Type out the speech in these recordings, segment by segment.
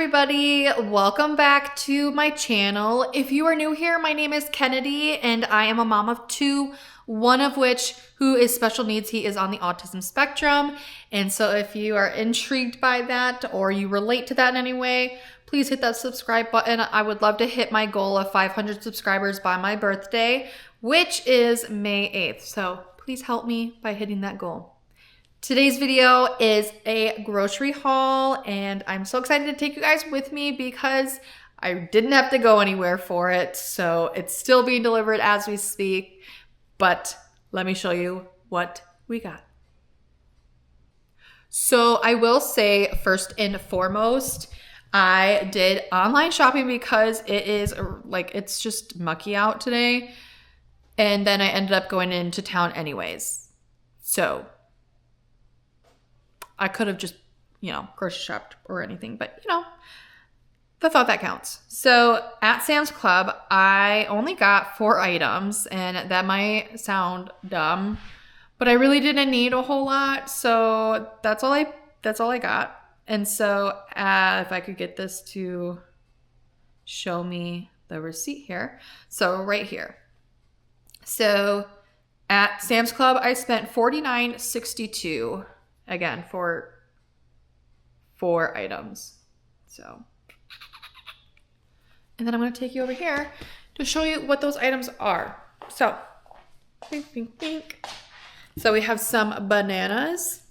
everybody, welcome back to my channel. If you are new here, my name is Kennedy and I am a mom of two, one of which who is special needs. He is on the autism spectrum. And so if you are intrigued by that or you relate to that in any way, please hit that subscribe button. I would love to hit my goal of 500 subscribers by my birthday, which is May 8th. So please help me by hitting that goal. Today's video is a grocery haul and I'm so excited to take you guys with me because I didn't have to go anywhere for it. So it's still being delivered as we speak, but let me show you what we got. So I will say first and foremost, I did online shopping because it is like, it's just mucky out today. And then I ended up going into town anyways. So I could have just, grocery shopped or anything, but the thought that counts. So at Sam's Club, I only got 4 items and that might sound dumb, but I really didn't need a whole lot. So that's all I got. And so if I could get this to show me the receipt here. So right here. So at Sam's Club, I spent $49.62. Again, for 4 items. So, and then I'm going to take you over here to show you what those items are. So, So we have some bananas.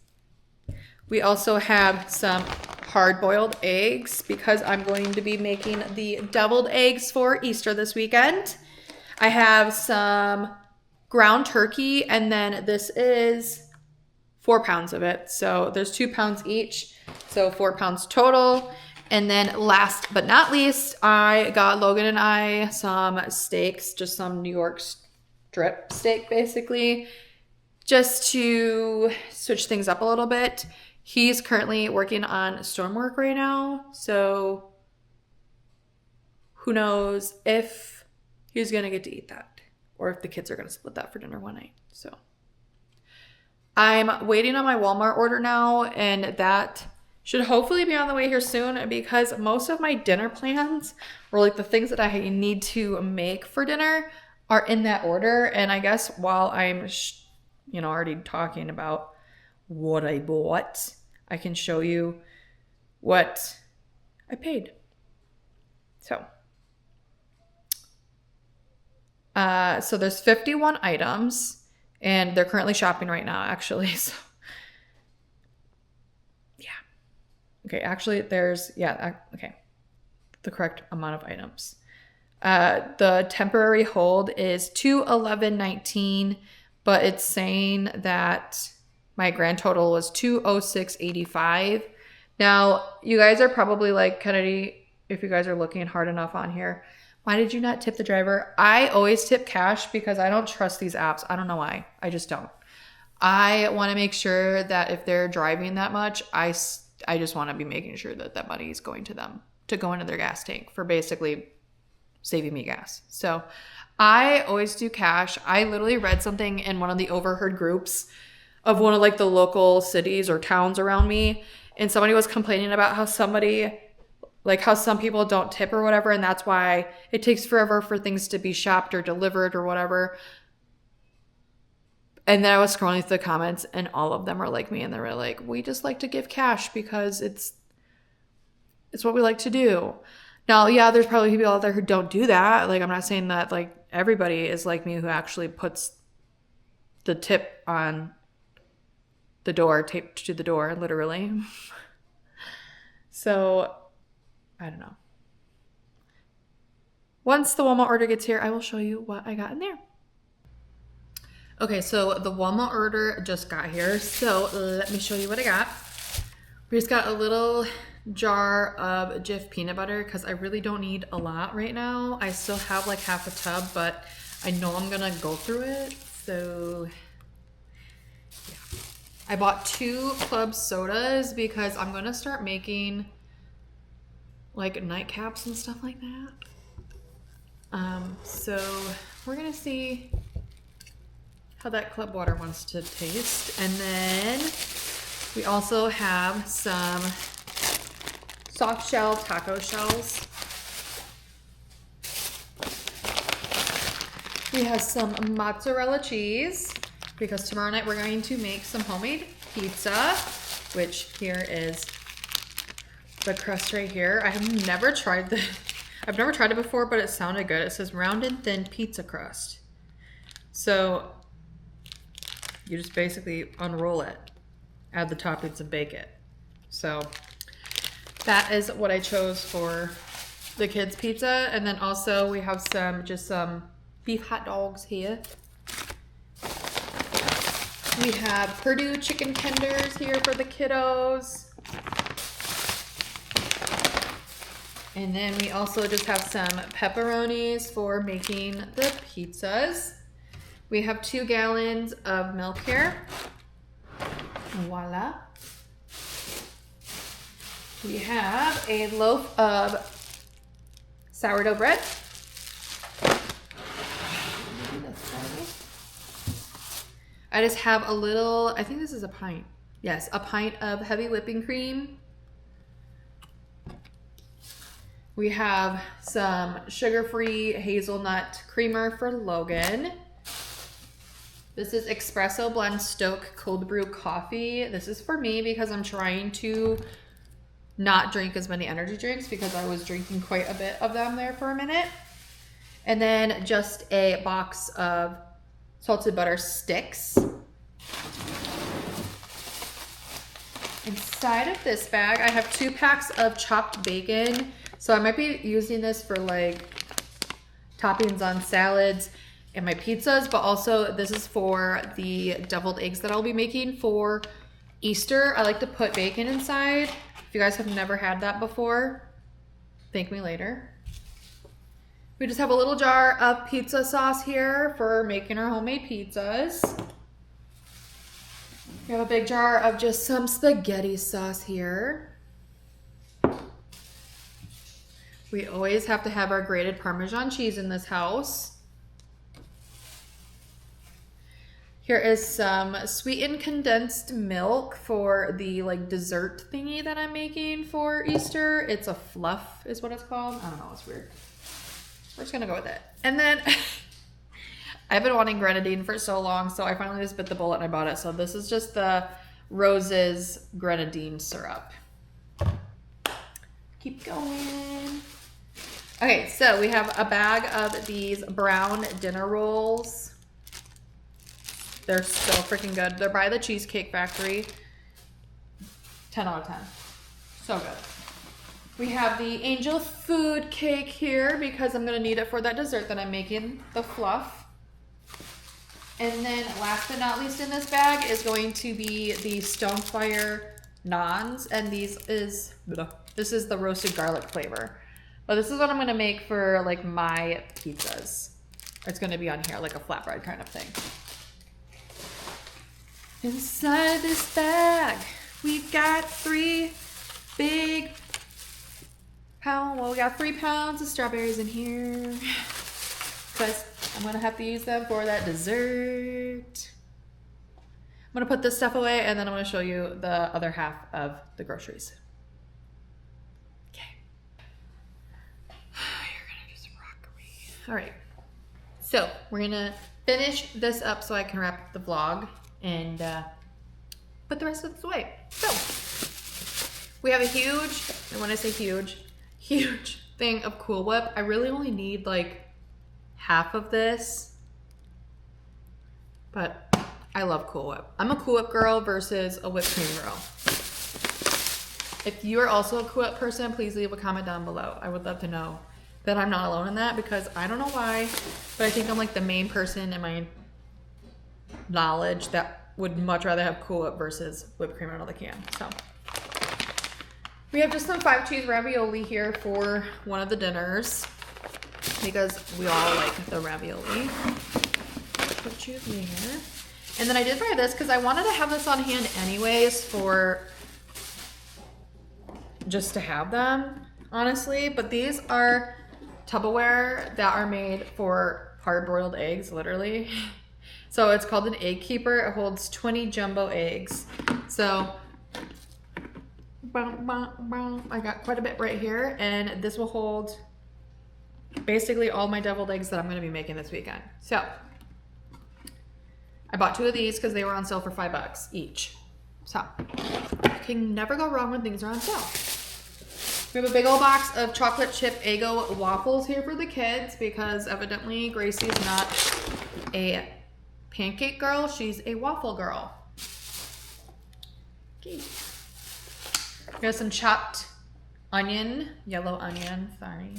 We also have some hard-boiled eggs because I'm going to be making the deviled eggs for Easter this weekend. I have some ground turkey, and then this is 4 pounds of it. So there's 2 pounds each. So 4 pounds total. And then last but not least, I got Logan and I some steaks, just some New York strip steak basically, just to switch things up a little bit. He's currently working on storm work right now. So who knows if he's going to get to eat that or if the kids are going to split that for dinner one night. So I'm waiting on my Walmart order now, and that should hopefully be on the way here soon because most of my dinner plans, or like the things that I need to make for dinner, are in that order. And I guess while I'm, already talking about what I bought, I can show you what I paid. So there's 51 items. And they're currently shopping right now, actually. So, yeah. Okay, actually, okay. The correct amount of items. The temporary hold is $211.19, but it's saying that my grand total was $206.85. Now, you guys are probably like, Kennedy, if you guys are looking hard enough on here, why did you not tip the driver? I always tip cash because I don't trust these apps. I don't know why. I just don't. I want to make sure that if they're driving that much, I just want to be making sure that that money is going to them to go into their gas tank for basically saving me gas. So I always do cash. I literally read something in one of the overheard groups of one of like the local cities or towns around me. And somebody was complaining about how how some people don't tip or whatever, and that's why it takes forever for things to be shopped or delivered or whatever. And then I was scrolling through the comments, and all of them are like me, and they were like, we just like to give cash because it's what we like to do. Now, yeah, there's probably people out there who don't do that. Like, I'm not saying that, like, everybody is like me who actually puts the tip on the door, taped to the door, literally. So I don't know. Once the Walmart order gets here, I will show you what I got in there. Okay, so the Walmart order just got here. So let me show you what I got. We just got a little jar of Jif peanut butter because I really don't need a lot right now. I still have like half a tub, but I know I'm gonna go through it. So yeah. I bought 2 club sodas because I'm gonna start making like nightcaps and stuff like that. So we're gonna see how that club water wants to taste. And then we also have some soft shell taco shells. We have some mozzarella cheese because tomorrow night we're going to make some homemade pizza, which here is the crust right here. I have never tried this. I've never tried it before, but it sounded good. It says round and thin pizza crust. So you just basically unroll it, add the toppings and bake it. So that is what I chose for the kids' pizza. And then also we have some beef hot dogs here. We have Purdue chicken tenders here for the kiddos. And then we also just have some pepperonis for making the pizzas. We have 2 gallons of milk here. Voila. We have a loaf of sourdough bread. I just have a little, I think this is a pint. Yes, a pint of heavy whipping cream. We have some sugar-free hazelnut creamer for Logan. This is Espresso Blend Stoke Cold Brew Coffee. This is for me because I'm trying to not drink as many energy drinks because I was drinking quite a bit of them there for a minute. And then just a box of salted butter sticks. Inside of this bag, I have 2 packs of chopped bacon. So I might be using this for like toppings on salads and my pizzas, but also this is for the deviled eggs that I'll be making for Easter. I like to put bacon inside. If you guys have never had that before, thank me later. We just have a little jar of pizza sauce here for making our homemade pizzas. We have a big jar of just some spaghetti sauce here. We always have to have our grated Parmesan cheese in this house. Here is some sweetened condensed milk for the like dessert thingy that I'm making for Easter. It's a fluff is what it's called. I don't know, it's weird. We're just gonna go with it. And then I've been wanting grenadine for so long, so I finally just bit the bullet and I bought it. So this is just the Rose's grenadine syrup. Keep going. Okay, so we have a bag of these brown dinner rolls. They're so freaking good. They're by the Cheesecake Factory. 10 out of 10. So good. We have the angel food cake here because I'm gonna need it for that dessert that I'm making, the fluff. And then last but not least in this bag is going to be the Stonefire naans, and this is the roasted garlic flavor. But this is what I'm gonna make for like my pizzas. It's gonna be on here like a flatbread kind of thing. Inside this bag, we've got 3 big pounds. Well, we got 3 pounds of strawberries in here because I'm gonna have to use them for that dessert. I'm gonna put this stuff away and then I'm gonna show you the other half of the groceries. Okay. You're gonna do some rockery. All right. So we're gonna finish this up so I can wrap the vlog and put the rest of this away. So we have a huge, and when I say huge thing of Cool Whip. I really only need like half of this, but I love Cool Whip. I'm a Cool Whip girl versus a whipped cream girl. If you are also a Cool Whip person, please leave a comment down below. I would love to know that I'm not alone in that because I don't know why, but I think I'm like the main person in my knowledge that would much rather have Cool Whip versus whipped cream out of the can. So we have just some 5 cheese ravioli here for one of the dinners because we all like the ravioli. Put you there. And then I did buy this because I wanted to have this on hand anyways for just to have them, honestly. But these are Tupperware that are made for hard-boiled eggs, literally. So it's called an egg keeper. It holds 20 jumbo eggs. So I got quite a bit right here, and this will hold basically all my deviled eggs that I'm going to be making this weekend. So I bought 2 of these because they were on sale for $5 each. So you can never go wrong when things are on sale. We have a big old box of chocolate chip Eggo waffles here for the kids because evidently Gracie's not a pancake girl, she's a waffle girl. Okay. We have some chopped onion, yellow onion, sorry.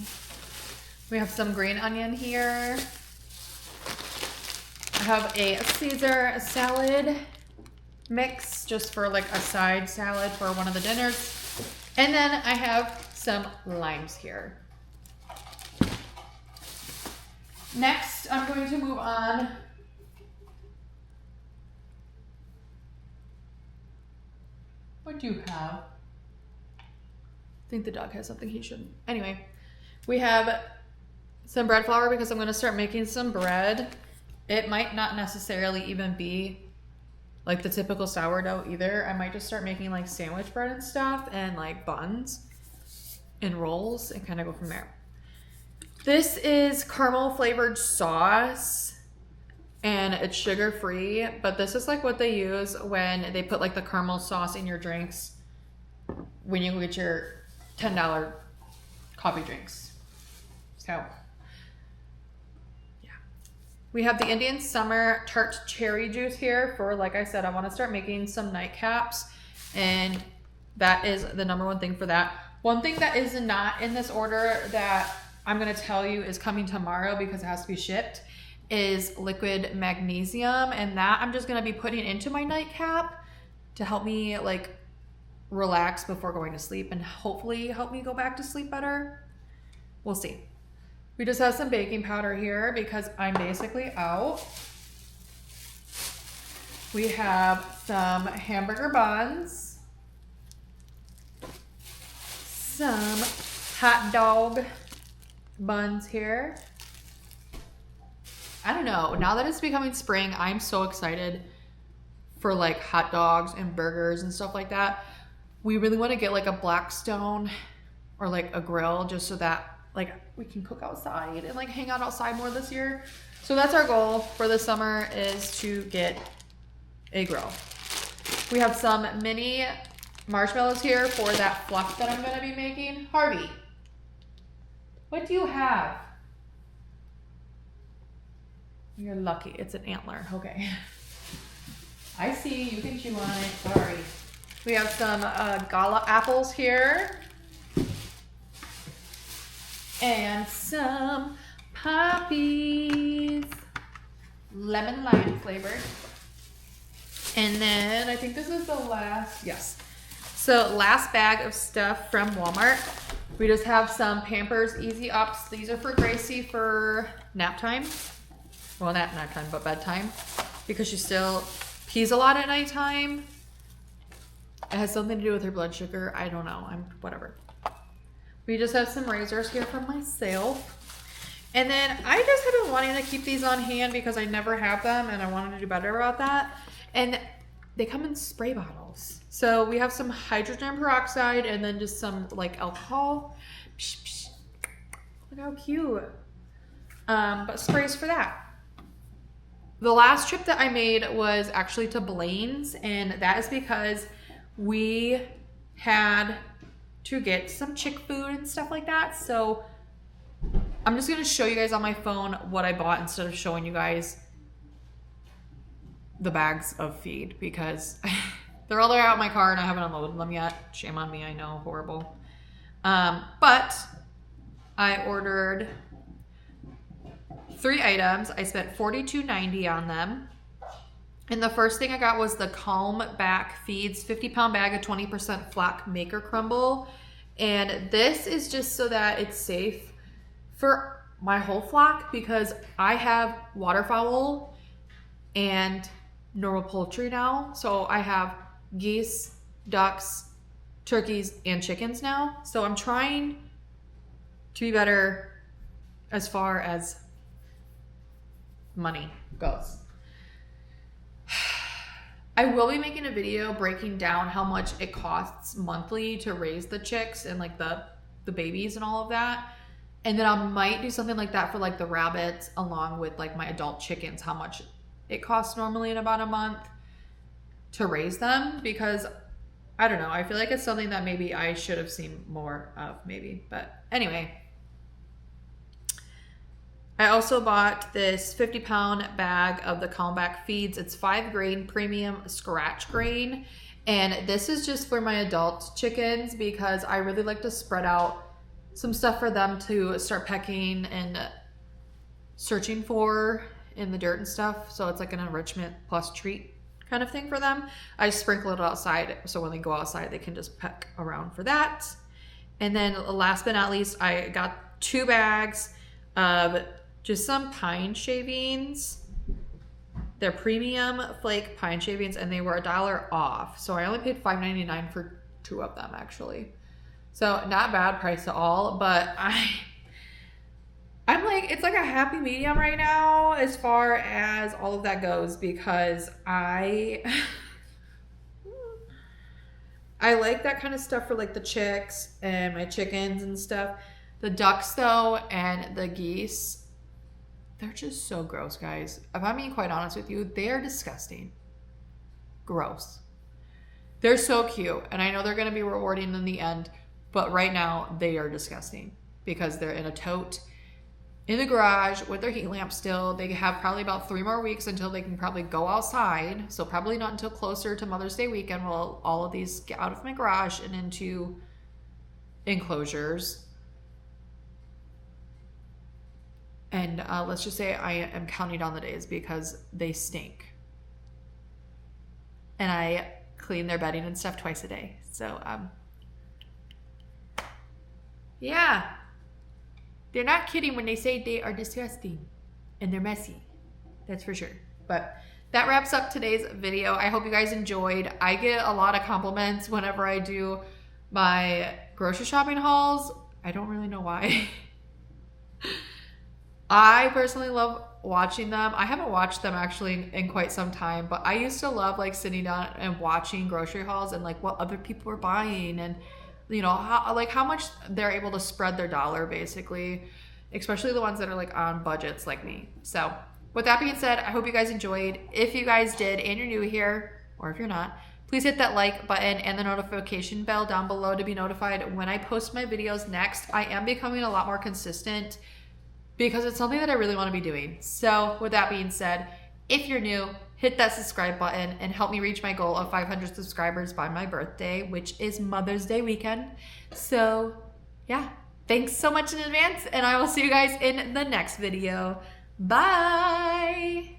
We have some green onion here. I have a Caesar salad mix just for like a side salad for one of the dinners. And then I have some limes here. Next, I'm going to move on. What do you have? I think the dog has something he shouldn't. Anyway, we have some bread flour because I'm going to start making some bread. It might not necessarily even be like the typical sourdough either. I might just start making like sandwich bread and stuff and like buns and rolls and kind of go from there. This is caramel flavored sauce and it's sugar free, but this is like what they use when they put like the caramel sauce in your drinks when you get your $10 coffee drinks. So we have the Indian Summer Tart Cherry Juice here for, like I said, I want to start making some nightcaps, and that is the #1 thing for that. One thing that is not in this order that I'm going to tell you is coming tomorrow because it has to be shipped is liquid magnesium, and that I'm just going to be putting into my nightcap to help me like relax before going to sleep and hopefully help me go back to sleep better. We'll see. We just have some baking powder here because I'm basically out. We have some hamburger buns, some hot dog buns here. I don't know, now that it's becoming spring, I'm so excited for like hot dogs and burgers and stuff like that. We really want to get like a Blackstone or like a grill just so that like we can cook outside and like hang out outside more this year. So that's our goal for the summer, is to get a grill. We have some mini marshmallows here for that fluff that I'm going to be making. Harvey, what do you have? You're lucky. It's an antler. Okay. I see. You can chew on it. Sorry. We have some gala apples here. And some poppies, lemon lime flavored. And then I think this is the last, yes. So last bag of stuff from Walmart. We just have some Pampers Easy Ups. These are for Gracie for nap time. Well, not nap time, but bedtime. Because she still pees a lot at nighttime. It has something to do with her blood sugar. I don't know. Whatever. We just have some razors here for myself. And then I just have been wanting to keep these on hand because I never have them and I wanted to do better about that. And they come in spray bottles. So we have some hydrogen peroxide and then just some like alcohol. Psh, psh. Look how cute. But sprays for that. The last trip that I made was actually to Blain's, and that is because we had to get some chick food and stuff like that. So I'm just going to show you guys on my phone what I bought instead of showing you guys the bags of feed because they're all there out in my car and I haven't unloaded them yet. Shame on me, I know, horrible. But I ordered 3 items. I spent $42.90 on them. And the first thing I got was the Calm Back Feeds 50-pound bag of 20% flock maker crumble. And this is just so that it's safe for my whole flock because I have waterfowl and normal poultry now. So I have geese, ducks, turkeys, and chickens now. So I'm trying to be better as far as money goes. I will be making a video breaking down how much it costs monthly to raise the chicks and like the babies and all of that. And then I might do something like that for like the rabbits along with like my adult chickens, how much it costs normally in about a month to raise them, because I don't know, I feel like it's something that maybe I should have seen more of maybe. But anyway, I also bought this 50-pound bag of the Calmback feeds. It's 5-grain premium scratch grain. And this is just for my adult chickens because I really like to spread out some stuff for them to start pecking and searching for in the dirt and stuff. So it's like an enrichment plus treat kind of thing for them. I sprinkle it outside so when they go outside they can just peck around for that. And then last but not least, I got 2 bags of just some pine shavings. They're premium flake pine shavings and they were $1 off. So I only paid $5.99 for 2 of them actually. So not bad price at all, but I'm like, it's like a happy medium right now as far as all of that goes, because I like that kind of stuff for like the chicks and my chickens and stuff. The ducks though and the geese, they're just so gross, guys. If I'm being quite honest with you, they are disgusting. Gross. They're so cute, and I know they're going to be rewarding in the end, but right now they are disgusting because they're in a tote in the garage with their heat lamp still. They have probably about 3 more weeks until they can probably go outside. So probably not until closer to Mother's Day weekend will all of these get out of my garage and into enclosures. And let's just say I am counting down the days because they stink. And I clean their bedding and stuff twice a day. So, yeah. They're not kidding when they say they are disgusting and they're messy. That's for sure. But that wraps up today's video. I hope you guys enjoyed. I get a lot of compliments whenever I do my grocery shopping hauls. I don't really know why. I personally love watching them. I haven't watched them actually in quite some time, but I used to love like sitting down and watching grocery hauls and like what other people were buying and you know how much they're able to spread their dollar basically, especially the ones that are like on budgets like me. So with that being said, I hope you guys enjoyed. If you guys did and you're new here, or if you're not, please hit that like button and the notification bell down below to be notified when I post my videos next. I am becoming a lot more consistent because it's something that I really want to be doing. So with that being said, if you're new, hit that subscribe button and help me reach my goal of 500 subscribers by my birthday, which is Mother's Day weekend. So yeah, thanks so much in advance, and I will see you guys in the next video. Bye.